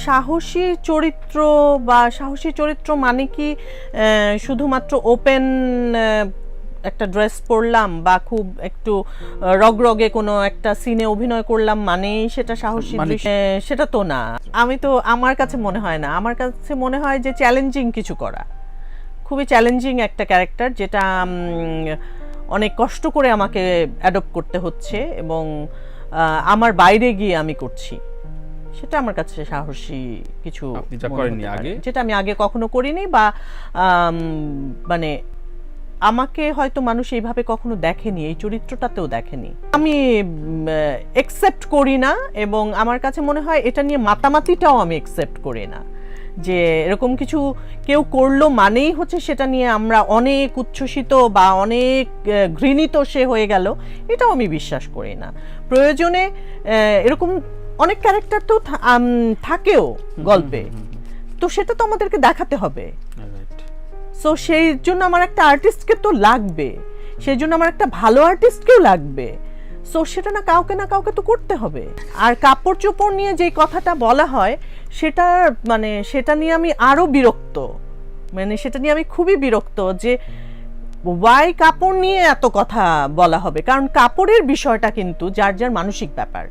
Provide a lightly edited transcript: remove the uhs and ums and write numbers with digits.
সাহসী চরিত্র বা সাহসী চরিত্র মানে কি শুধুমাত্র ওপেন একটা ড্রেস পরলাম বা খুব একটু রগরগে কোনো একটা সিনে অভিনয় করলাম মানেই সেটা সাহসী দৃশ্য, সেটা তো না। আমি তো, আমার কাছে মনে হয় না, আমার কাছে মনে হয় যে চ্যালেঞ্জিং কিছু করা, খুবই চ্যালেঞ্জিং একটা ক্যারেক্টার যেটা অনেক কষ্ট করে আমাকে অ্যাডপ্ট করতে হচ্ছে এবং আমার বাইরে গিয়ে আমি করছি, সেটা আমার কাছে সাহসী কিছু যেটা আমি আগে কখনো করিনি বা মানে আমাকে হয়তো মানুষ এইভাবে কখনো দেখেনি, এই চরিত্রটাতেও দেখেনি। আমি একসেপ্ট করি না এবং আমার কাছে মনে হয় এটা নিয়ে মাতামাতিটাও আমি একসেপ্ট করি না, যে এরকম কিছু কেউ করলো মানেই হচ্ছে সেটা নিয়ে আমরা অনেক উচ্ছ্বসিত বা অনেক ঘৃণিত সে হয়ে গেল, এটাও আমি বিশ্বাস করি না। প্রয়োজনে এরকম অনেক ক্যারেক্টার তো থাকেও গল্পে, তো সেটা তো আমাদেরকে দেখাতে হবে। সো সেই জন্য আমার একটা আর্টিস্টকে তো লাগবে, সেই জন্য আমার একটা ভালো আর্টিস্টকেও লাগবে। সো সেটা না কাউকে তো করতে হবে। আর কাপড় চোপড় নিয়ে যে কথাটা বলা হয় সেটা মানে সেটা নিয়ে আমি আরো বিরক্ত, মানে সেটা নিয়ে আমি খুবই বিরক্ত যে ওয়াই কাপড় নিয়ে এত কথা বলা হবে, কারণ কাপড়ের বিষয়টা কিন্তু যার যার মানসিক ব্যাপার।